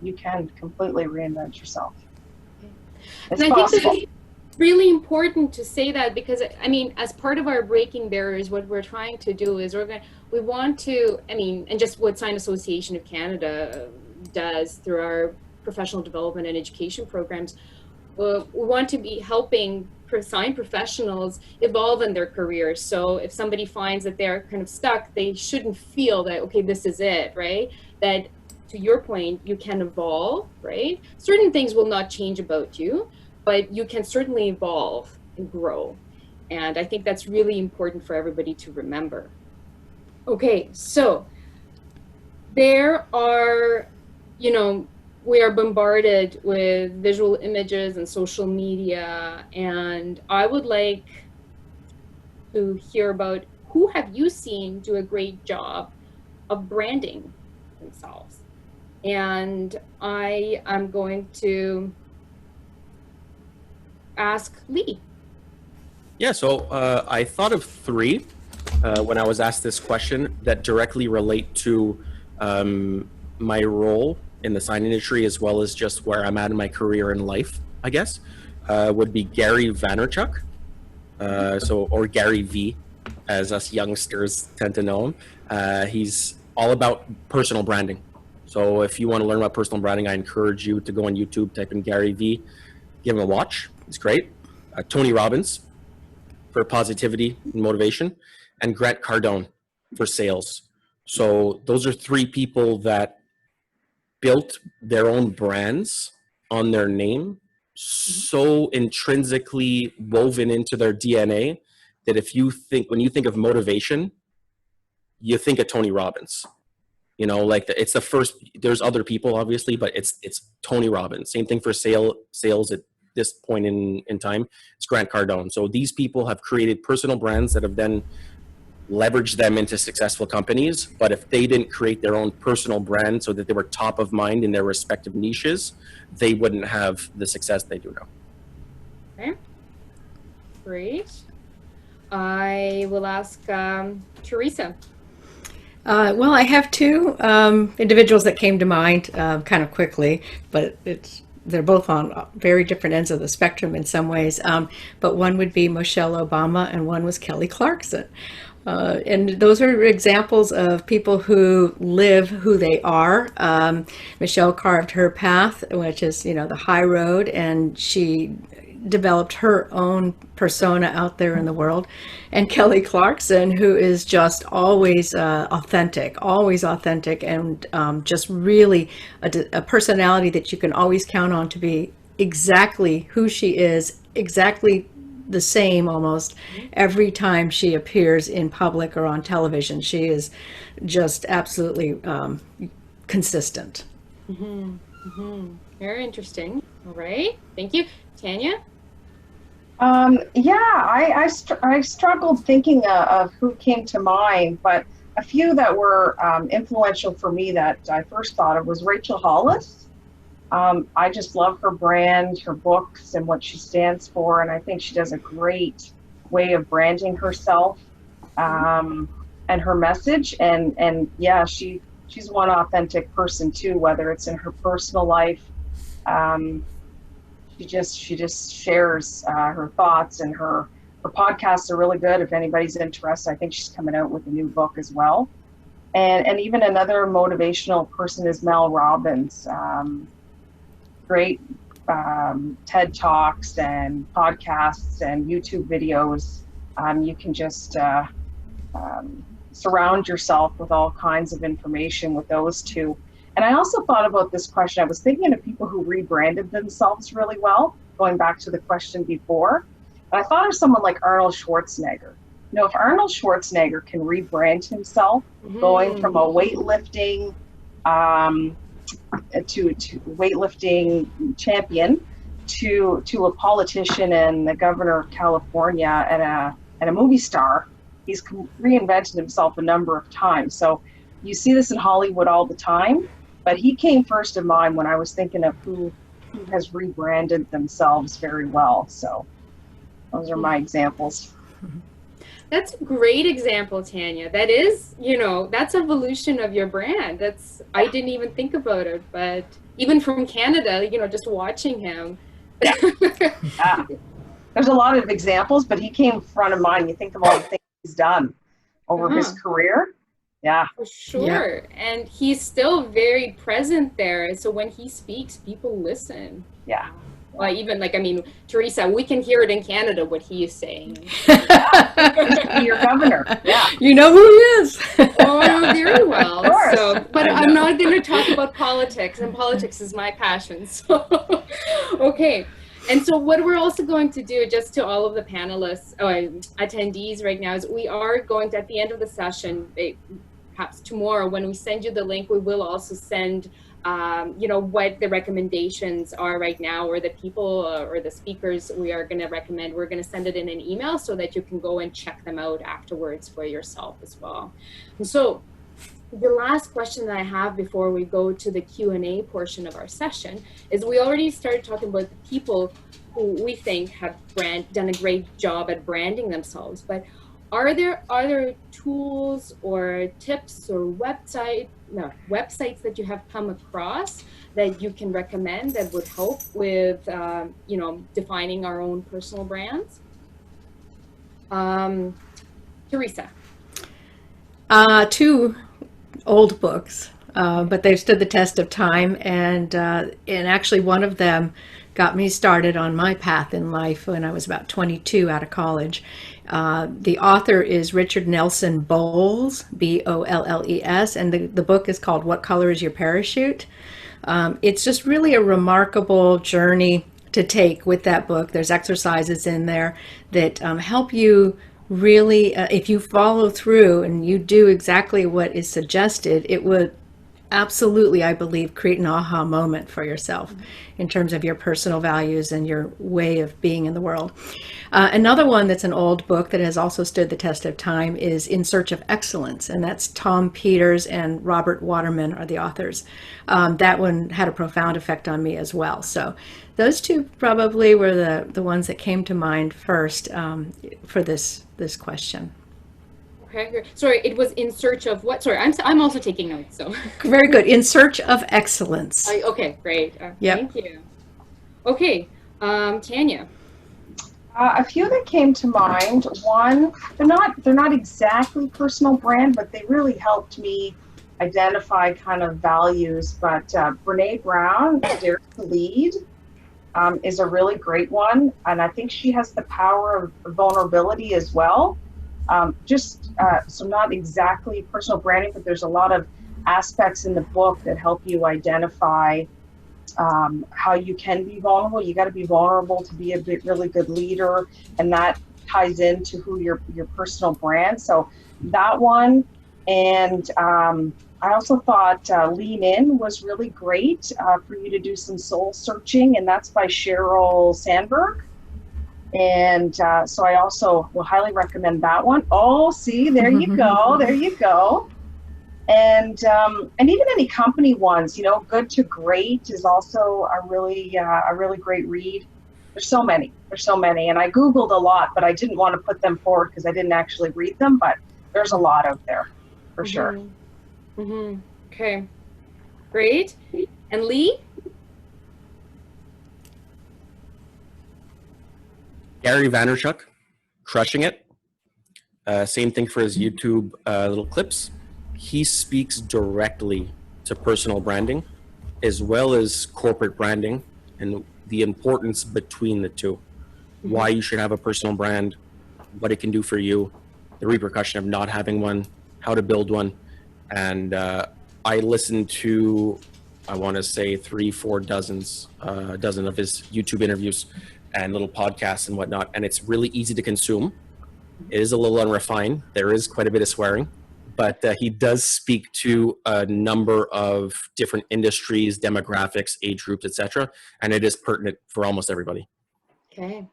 you can completely reinvent yourself. It's and I possible. think that's really important to say that, because I mean, as part of our Breaking Barriers, what we're trying to do is we want to, and just what Sign Association of Canada does through our professional development and education programs, we want to be helping sign professionals evolve in their careers. So if somebody finds that they're kind of stuck, they shouldn't feel that, okay, this is it, right? That, to your point, you can evolve, right? Certain things will not change about you, but you can certainly evolve and grow. And I think that's really important for everybody to remember. Okay, so there are, we are bombarded with visual images and social media, and I would like to hear about who have you seen do a great job of branding themselves? And I am going to ask Lee. Yeah, so I thought of three when I was asked this question that directly relate to my role in the sign industry, as well as just where I'm at in my career and life, I guess, would be Gary Vaynerchuk, or Gary V, as us youngsters tend to know him. He's all about personal branding. So if you want to learn about personal branding, I encourage you to go on YouTube, type in Gary V, give him a watch. It's great. Tony Robbins for positivity and motivation, and Grant Cardone for sales. So those are three people that built their own brands on their name, so intrinsically woven into their DNA that when you think of motivation, you think of Tony Robbins. You know, like it's the first. There's other people, obviously, but it's Tony Robbins. Same thing for sales at this point in time. It's Grant Cardone. So these people have created personal brands that have then leveraged them into successful companies. But if they didn't create their own personal brand so that they were top of mind in their respective niches, they wouldn't have the success they do now. Okay, great. I will ask Teresa. Well, I have two individuals that came to mind kind of quickly, but they're both on very different ends of the spectrum in some ways. But one would be Michelle Obama and one was Kelly Clarkson. And those are examples of people who live who they are. Michelle carved her path, which is, the high road, and she developed her own persona out there in the world. And Kelly Clarkson, who is just always authentic, and just really a personality that you can always count on to be exactly who she is, exactly the same almost every time she appears in public or on television. She is just absolutely consistent. Very interesting. All right, thank you. Tanya? I struggled thinking of who came to mind, but a few that were influential for me that I first thought of was Rachel Hollis. I just love her brand, her books, and what she stands for, and I think she does a great way of branding herself and her message. And yeah, she's one authentic person too, whether it's in her personal life. She just shares her thoughts, and her podcasts are really good. If anybody's interested, I think she's coming out with a new book as well. And even another motivational person is Mel Robbins. Great TED Talks and podcasts and YouTube videos. You can just surround yourself with all kinds of information with those two. And I also thought about this question. I was thinking of people who rebranded themselves really well, going back to the question before. And I thought of someone like Arnold Schwarzenegger. If Arnold Schwarzenegger can rebrand himself, going from a weightlifting to weightlifting champion to a politician and the governor of California and a movie star, he's reinvented himself a number of times. So you see this in Hollywood all the time, but he came first in mind when I was thinking of who has rebranded themselves very well. So those are my examples. That's a great example, Tanya. That is, that's evolution of your brand. I didn't even think about it, but even from Canada, just watching him. Yeah. There's a lot of examples, but he came front of mind. You think of all the things he's done over his career. Yeah. For sure. Yeah. And he's still very present there. So when he speaks, people listen. Yeah. Even Teresa, we can hear it in Canada, what he is saying. Your governor. Yeah. You know who he is. Oh, very well. But I'm not going to talk about politics, and politics is my passion. So, okay. And so what we're also going to do, just to all of the panelists, attendees right now, is we are going to, at the end of the session, perhaps tomorrow, when we send you the link, we will also send you know, what the recommendations are right now, or the people or the speakers we are going to recommend. We're going to send it in an email so that you can go and check them out afterwards for yourself as well. And so the last question that I have before we go to the Q&A portion of our session is, we already started talking about the people who we think have done a great job at branding themselves, but are there other tools or tips or websites that you have come across that you can recommend that would help with, you know, defining our own personal brands? Teresa. Two old books, but they've stood the test of time, and actually one of them got me started on my path in life when I was about 22 out of college. The author is Richard Nelson Bolles, Bolles, and the book is called What Color is Your Parachute? It's just really a remarkable journey to take with that book. There's exercises in there that help you really, if you follow through and you do exactly what is suggested, it would absolutely, I believe, create an aha moment for yourself in terms of your personal values and your way of being in the world. Another one that's an old book that has also stood the test of time is In Search of Excellence, and that's Tom Peters and Robert Waterman are the authors. That one had a profound effect on me as well. So those two probably were the ones that came to mind first for this question. Okay. Sorry, it was In Search of what? Sorry, I'm also taking notes. So very good. In Search of Excellence. Okay, great. Yep. Thank you. Okay, Tanya. A few that came to mind. One, they're not exactly personal brand, but they really helped me identify kind of values. But Brene Brown, Dare to Lead, is a really great one, and I think she has the power of vulnerability as well. So not exactly personal branding, but there's a lot of aspects in the book that help you identify how you can be vulnerable. You got to be vulnerable to be a really good leader, and that ties into who your personal brand. So that one, and I also thought Lean In was really great for you to do some soul searching, and that's by Sheryl Sandberg. And so I also will highly recommend that one. Oh, see, there you go, there you go. And even any company ones, you know, Good to Great is also a really great read. There's so many, and I Googled a lot, but I didn't want to put them forward because I didn't actually read them, but there's a lot out there for sure. Okay, great. And Lee? Gary Vaynerchuk, crushing it. Same thing for his YouTube little clips. He speaks directly to personal branding as well as corporate branding and the importance between the two. Why you should have a personal brand, what it can do for you, the repercussion of not having one, how to build one. And I listened to, I want to say 3-4 dozen of his YouTube interviews and little podcasts and whatnot, and it's really easy to consume. It is a little unrefined. There is quite a bit of swearing, but he does speak to a number of different industries, demographics, age groups, etc., and it is pertinent for almost everybody. Okay,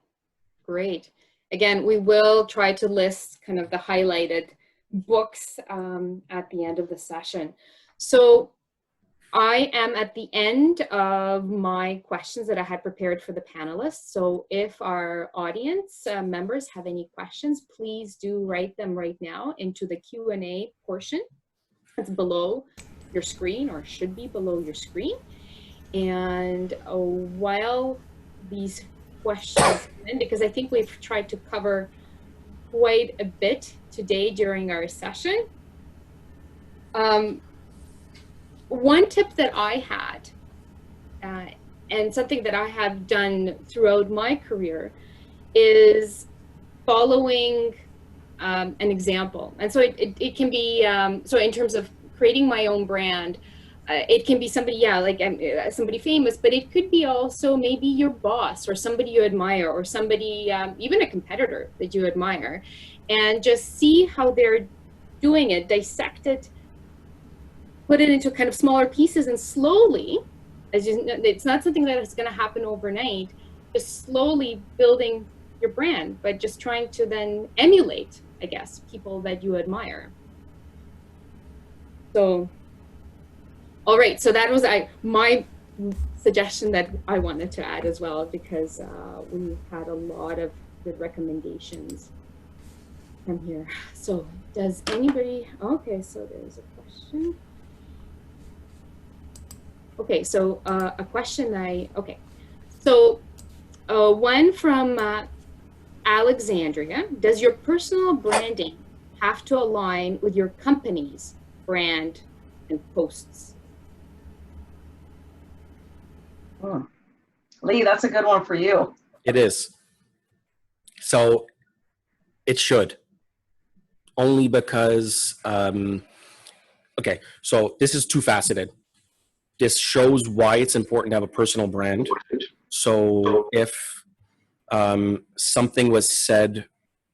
great. Again, we will try to list kind of the highlighted books at the end of the session. So I am at the end of my questions that I had prepared for the panelists. So if our audience members have any questions, please do write them right now into the Q&A portion. It's below your screen, or should be below your screen. And while these questions come in, because I think we've tried to cover quite a bit today during our session, one tip that I had, and something that I have done throughout my career, is following an example. And so it can be, so in terms of creating my own brand, it can be somebody, like somebody famous, but it could be also maybe your boss or somebody you admire, or somebody, even a competitor that you admire, and just see how they're doing it, dissect it, put it into kind of smaller pieces and slowly, as you, it's not something that is going to happen overnight, just slowly building your brand, but just trying to then emulate, I guess, people that you admire. So, all right, so that was my suggestion that I wanted to add as well, because we had a lot of good recommendations from here. So does anybody, okay, so there's a question. Okay, so a question okay. So one from Alexandria, does your personal branding have to align with your company's brand and posts? Lee, that's a good one for you. It is. So it should. Only because, okay, so this is two-faceted. This shows why it's important to have a personal brand. So if something was said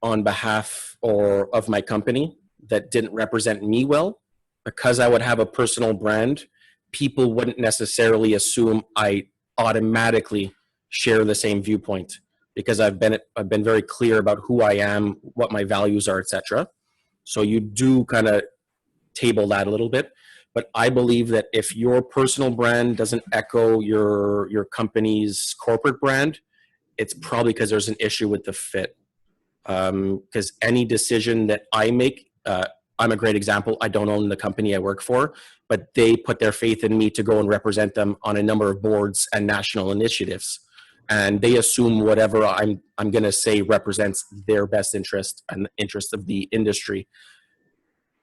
on behalf or of my company that didn't represent me well, because I would have a personal brand, people wouldn't necessarily assume I automatically share the same viewpoint, because I've been very clear about who I am, what my values are, etc. So you do kind of table that a little bit. But I believe that if your personal brand doesn't echo your company's corporate brand, it's probably because there's an issue with the fit. Because any decision that I make, I'm a great example. I don't own the company I work for, but they put their faith in me to go and represent them on a number of boards and national initiatives. And they assume whatever I'm going to say represents their best interest and the interest of the industry.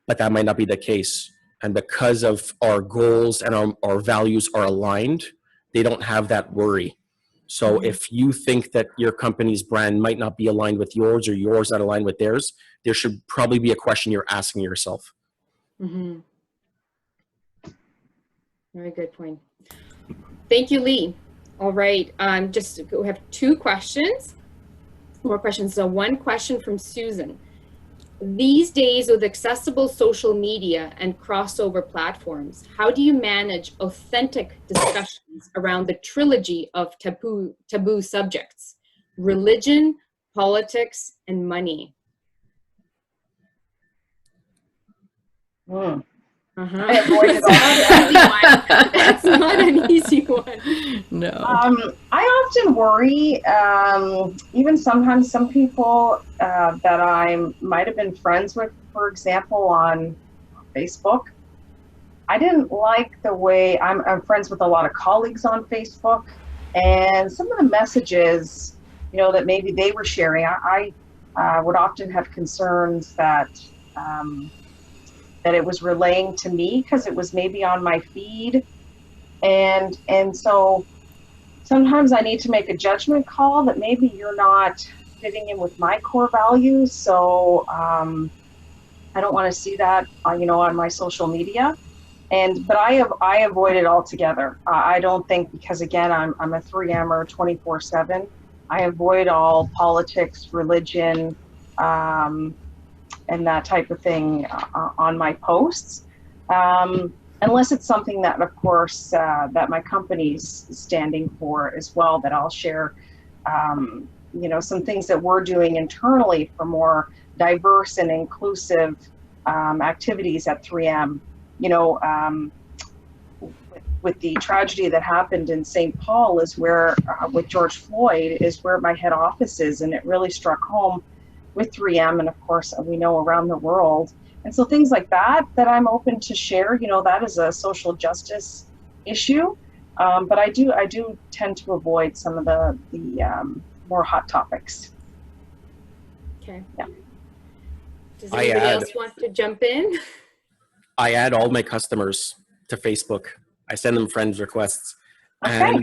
But that might not be the case. And because of our goals and our values are aligned, they don't have that worry. So if you think that your company's brand might not be aligned with yours or yours not aligned with theirs, there should probably be a question you're asking yourself. Mm-hmm. Very good point. Thank you, Lee. All right, we have two questions, more questions. So one question from Susan. These days with accessible social media and crossover platforms, how do you manage authentic discussions around the trilogy of taboo subjects, religion, politics, and money? I avoided all That's not an easy one. No. I often worry, even sometimes some people that I might have been friends with, for example, on Facebook. I didn't like the way, I'm friends with a lot of colleagues on Facebook, and some of the messages, that maybe they were sharing, I would often have concerns that it was relaying to me because it was maybe on my feed. And so sometimes I need to make a judgment call that maybe you're not fitting in with my core values. So I don't want to see that, on my social media. But I avoid it altogether. I don't think, because again, I'm a 3M'er 24/7. I avoid all politics, religion, and that type of thing on my posts, unless it's something that, of course, that my company's standing for as well, that I'll share, some things that we're doing internally for more diverse and inclusive activities at 3M. With the tragedy that happened in St. Paul is where, with George Floyd, is where my head office is, and it really struck home with 3M, and of course we know around the world. And so things like that I'm open to share, that is a social justice issue. But I do tend to avoid some of the more hot topics. Okay. Yeah. Does anybody else want to jump in? I add all my customers to Facebook. I send them friends requests. Okay.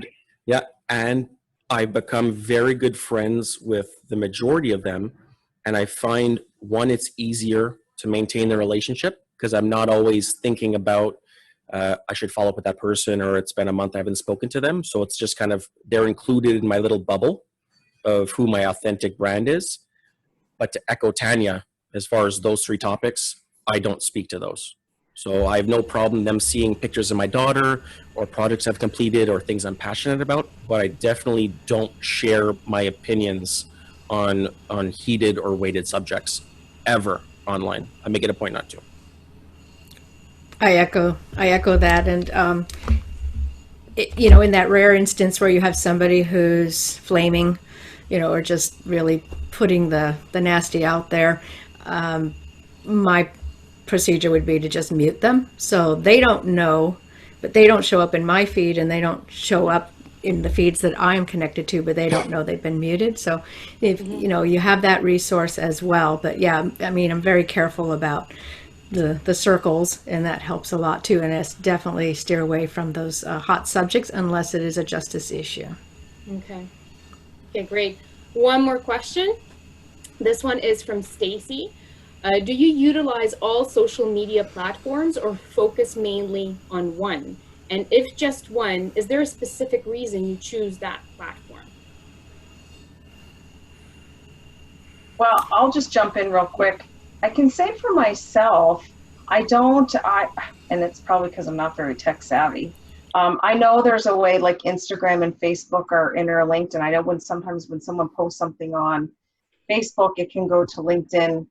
And I become very good friends with the majority of them. And I find, one, it's easier to maintain the relationship because I'm not always thinking about, I should follow up with that person, or it's been a month I haven't spoken to them. So it's just kind of, they're included in my little bubble of who my authentic brand is. But to echo Tanya, as far as those three topics, I don't speak to those. So I have no problem them seeing pictures of my daughter or projects I've completed or things I'm passionate about, but I definitely don't share my opinions on heated or weighted subjects ever online. I make it a point not to. I echo that, and you know, in that rare instance where you have somebody who's flaming, you know, or just really putting the nasty out there, my procedure would be to just mute them so they don't know, but they don't show up in my feed and they don't show up in the feeds that I'm connected to, but they don't know they've been muted. So if you know, you have that resource as well. But yeah, I mean, I'm very careful about the circles, and that helps a lot too. And it's definitely steer away from those hot subjects unless it is a justice issue. Okay. Okay, great. One more question. This one is from Stacy. Do you utilize all social media platforms or focus mainly on one? And if just one, is there a specific reason you choose that platform? Well, I'll just jump in real quick. I can say for myself, and it's probably because I'm not very tech savvy. I know there's a way like Instagram and Facebook are interlinked, and I know sometimes when someone posts something on Facebook, it can go to LinkedIn,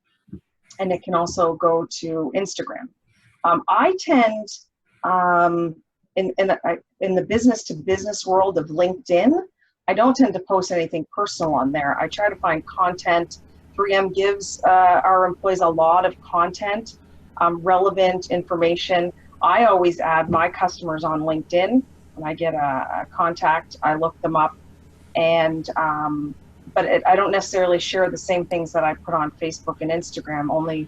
and it can also go to Instagram. I tend, in the business to business world of LinkedIn, I don't tend to post anything personal on there. I try to find content. 3M gives our employees a lot of content, relevant information. I always add my customers on LinkedIn. When I get a contact, I look them up, and I don't necessarily share the same things that I put on Facebook and Instagram. Only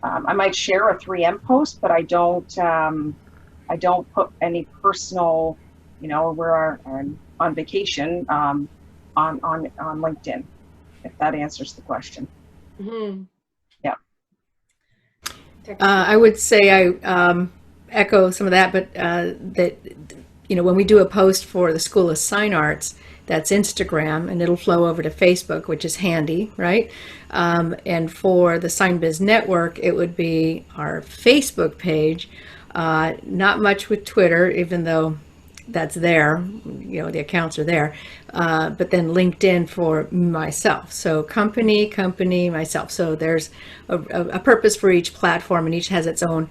I might share a 3M post, but I don't put any personal, you know, we're on vacation on LinkedIn, if that answers the question. Mm-hmm. Yeah. I would say I echo some of that, but that, you know, when we do a post for the School of Sign Arts, that's Instagram, and it'll flow over to Facebook, which is handy, right? And for the Sign Biz Network, it would be our Facebook page. Not much with Twitter, even though that's there, you know, the accounts are there. But then LinkedIn for myself. So company, myself. So there's a purpose for each platform, and each has its own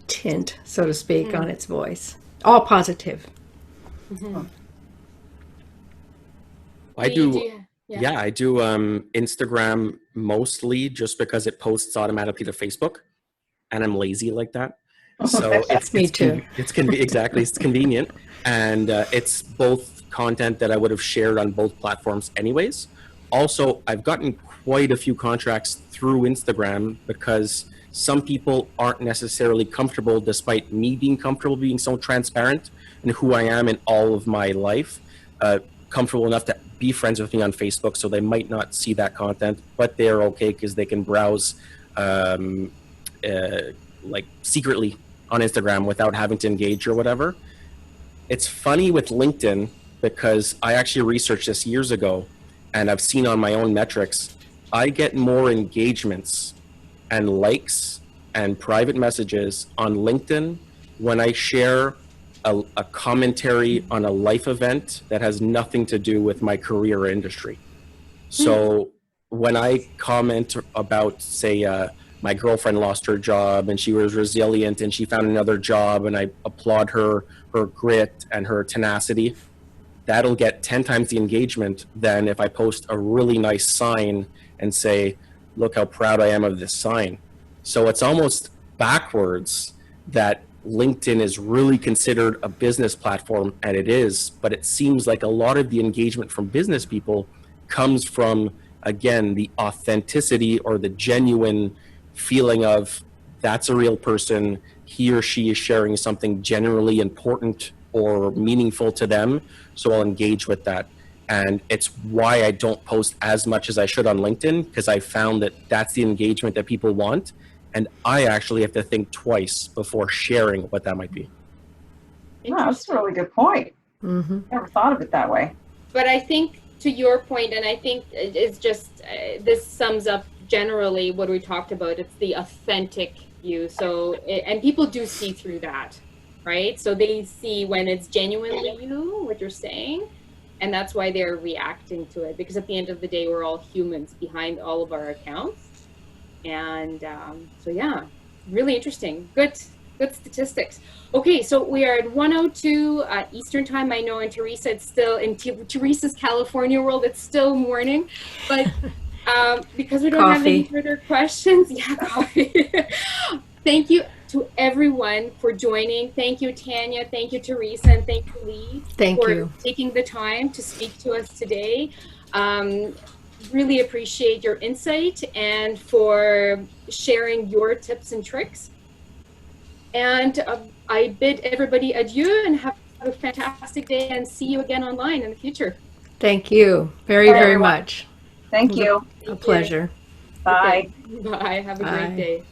tint, so to speak, on its voice. All positive. Mm-hmm. I do Instagram mostly just because it posts automatically to Facebook, and I'm lazy like that. So Me too. It's convenient, and it's both content that I would have shared on both platforms anyways. Also, I've gotten quite a few contracts through Instagram because some people aren't necessarily comfortable, despite me being comfortable being so transparent in who I am in all of my life, comfortable enough to be friends with me on Facebook, so they might not see that content, but they're okay because they can browse like secretly on Instagram without having to engage or whatever. It's funny with LinkedIn because I actually researched this years ago, and I've seen on my own metrics, I get more engagements and likes and private messages on LinkedIn when I share a commentary on a life event that has nothing to do with my career or industry. So when I comment about, say, my girlfriend lost her job and she was resilient and she found another job, and I applaud her grit and her tenacity, that'll get 10 times the engagement than if I post a really nice sign and say, look how proud I am of this sign. So it's almost backwards that LinkedIn is really considered a business platform, and it is, but it seems like a lot of the engagement from business people comes from, again, the authenticity or the genuine feeling of that's a real person, he or she is sharing something generally important or meaningful to them, so I'll engage with that. And it's why I don't post as much as I should on LinkedIn, because I found that that's the engagement that people want, and I actually have to think twice before sharing what that might be. Wow, that's a really good point. Mm-hmm. Never thought of it that way. But I think to your point, and I think it's just, this sums up generally what we talked about. It's the authentic you. So, and people do see through that, right? So they see when it's genuinely you, what you're saying, and that's why they're reacting to it. Because at the end of the day, we're all humans behind all of our accounts. And so, yeah, really interesting. Good statistics. Okay, so we are at 1:02 Eastern time. I know in Teresa, it's still in Teresa's California world, it's still morning, but because we don't have any further questions, yeah, coffee. Thank you to everyone for joining. Thank you, Tanya. Thank you, Teresa, and thank you, Lee, for taking the time to speak to us today. Really appreciate your insight and for sharing your tips and tricks. And I bid everybody adieu and have a fantastic day, and see you again online in the future. Thank you very much. Thank you. A pleasure. Bye. Okay. Bye. Have a great day.